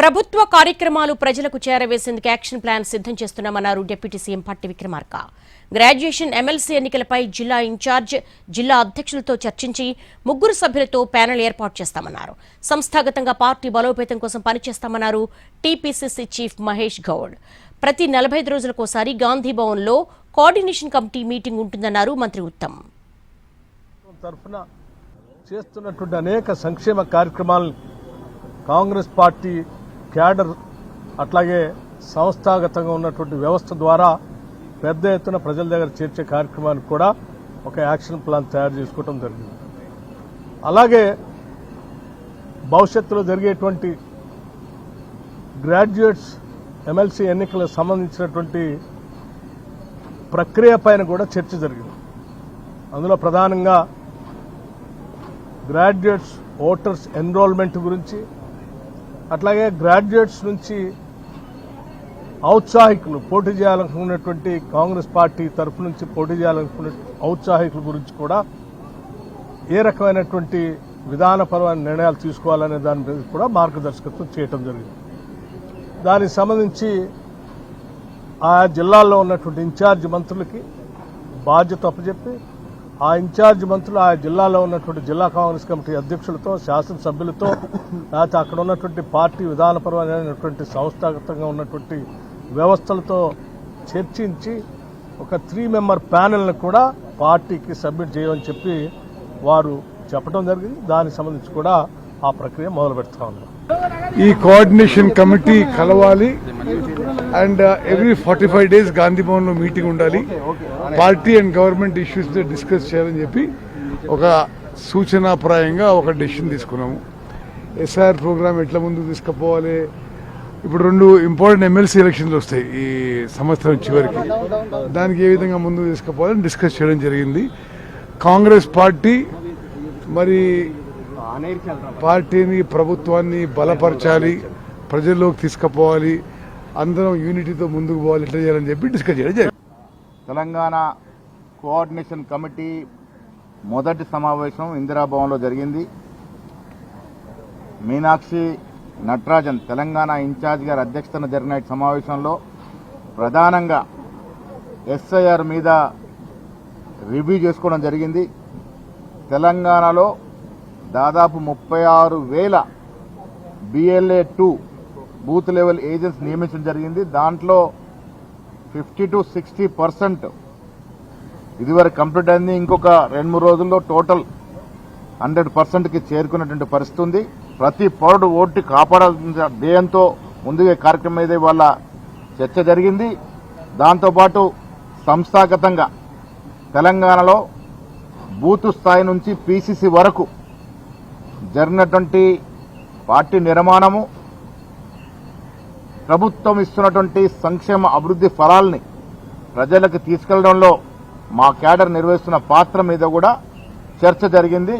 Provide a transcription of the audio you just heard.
ప్రభుత్వ కార్యక్రమాలు ప్రజలకు చేరవేసేందుకు యాక్షన్ ప్లాన్ సిద్ధం చేస్తున్నామన్నారు డిప్యూటీ సీఎం పట్టి విక్రమార్క. గ్రాడ్యుయేషన్ ఎమ్మెల్సీ ఎన్నికలపై జిల్లా ఇన్ఛార్జ్, జిల్లా అధ్యక్షులతో చర్చించి 3 సభ్యులతో ప్యానెల్ ఏర్పాటు చేస్తామన్నారు. సంస్థాగతంగా పార్టీ బలోపేతం కోసం పనిచేస్తామన్నారు టీపీసీసీ చీఫ్ మహేష్ గౌడ్. ప్రతి 45 రోజులకోసారి గాంధీ భవన్లో కోఆర్డినేషన్ కమిటీ మీటింగ్ ఉంటుందన్నారు మంత్రి ఉత్తమ్. తరఫున చేస్తున్నటువంటి అనేక సంక్షేమ కార్యక్రమాలను కాంగ్రెస్ పార్టీ క్యాడర్ అట్లాగే సంస్థాగతంగా ఉన్నటువంటి వ్యవస్థ ద్వారా పెద్ద ఎత్తున ప్రజల దగ్గర చేర్చే కార్యక్రమానికి కూడా ఒక యాక్షన్ ప్లాన్ తయారు చేసుకోవడం జరిగింది. అలాగే భవిష్యత్తులో జరిగేటువంటి గ్రాడ్యుయేట్స్ ఎమ్మెల్సీ ఎన్నికలకు సంబంధించినటువంటి ప్రక్రియ పైన కూడా చర్చ జరిగింది. అందులో ప్రధానంగా గ్రాడ్యుయేట్స్ ఓటర్స్ ఎన్రోల్మెంట్ గురించి, అట్లాగే గ్రాడ్యుయేట్స్ నుంచి ఔత్సాహికులు పోటీ చేయాలనుకున్నటువంటి కాంగ్రెస్ పార్టీ తరఫు నుంచి పోటీ చేయాలనుకున్న ఔత్సాహికుల గురించి కూడా ఏ రకమైనటువంటి విధానపరమైన నిర్ణయాలు తీసుకోవాలనే దాని మీద కూడా మార్గదర్శకత్వం చేయటం జరిగింది. దానికి సంబంధించి ఆయా జిల్లాల్లో ఉన్నటువంటి ఇన్ఛార్జ్ మంత్రులకి బాధ్యత అప్పచెప్పి ఆ ఇన్ఛార్జ్ మంత్రులు ఆయా జిల్లాలో ఉన్నటువంటి జిల్లా కాంగ్రెస్ కమిటీ అధ్యక్షులతో, శాసనసభ్యులతో, లేకపోతే అక్కడ ఉన్నటువంటి పార్టీ విధానపరమైనటువంటి సంస్థాగతంగా ఉన్నటువంటి వ్యవస్థలతో చర్చించి ఒక 3 మెంబర్ ప్యానెల్ను కూడా పార్టీకి సబ్మిట్ చేయమని చెప్పి వారు చెప్పడం జరిగింది. దానికి సంబంధించి కూడా ఆ ప్రక్రియ మొదలు పెడతా ఉన్నారు. ఈ కోఆర్డినేషన్ కమిటీ కలవాలి and every 45 days Gandhi Bhavan లో మీటింగ్ ఉండాలి. Party and government issues discuss చేయాలని చెప్పి ఒక సూచనాప్రాయంగా ఒక డెసిషన్ తీసుకున్నాము. ఎస్ఆర్ ప్రోగ్రామ్ ఎట్లా ముందుకు తీసుకుపోవాలి, ఇప్పుడు 2 ఇంపార్టెంట్ ఎమ్మెల్సీ ఎలక్షన్లు వస్తాయి ఈ సంవత్సరం చివరికి, దానికి ఏ విధంగా ముందుకు తీసుకుపోవాలని డిస్కస్ చేయడం జరిగింది. కాంగ్రెస్ పార్టీ మరి పార్టీని, ప్రభుత్వాన్ని బలపరచాలి, ప్రజల్లోకి తీసుకుపోవాలి, అందరం యూనిటీతో ముందుకు పోవాలి, ఎట్లా చేయాలని చెప్పి డిస్కస్ చేయడం జరిగింది. తెలంగాణ కోఆర్డినేషన్ కమిటీ మొదటి సమావేశం ఇందిరాభవన్లో జరిగింది. మీనాక్షి నటరాజన్ తెలంగాణ ఇన్ఛార్జ్ గారి అధ్యక్షతన జరిగిన సమావేశంలో ప్రధానంగా ఎస్ఐఆర్ మీద రివ్యూ చేసుకోవడం జరిగింది. తెలంగాణలో దాదాపు 36,000 BLA-2 బూత్ లెవెల్ ఏజెంట్స్ నియమించడం జరిగింది. దాంట్లో 50 to 60% ఇదివరకు కంప్లీట్ అయింది. ఇంకొక 2-3 రోజుల్లో టోటల్ 100%కి చేరుకున్నటువంటి పరిస్థితి ఉంది. ప్రతి పౌరుడు ఓటు కాపాడాల్సిన ధ్యేయంతో ముందుగా కార్యక్రమం మీద ఇవాళ చర్చ జరిగింది. దాంతోపాటు సంస్థాగతంగా తెలంగాణలో బూత్ స్థాయి నుంచి పీసీసీ వరకు జరిగినటువంటి పార్టీ నిర్మాణము, ప్రభుత్వం ఇస్తున్నటువంటి సంక్షేమ అభివృద్ధి ఫలాల్ని ప్రజలకు తీసుకెళ్లడంలో మా క్యాడర్ నిర్వహిస్తున్న పాత్ర మీద కూడా చర్చ జరిగింది.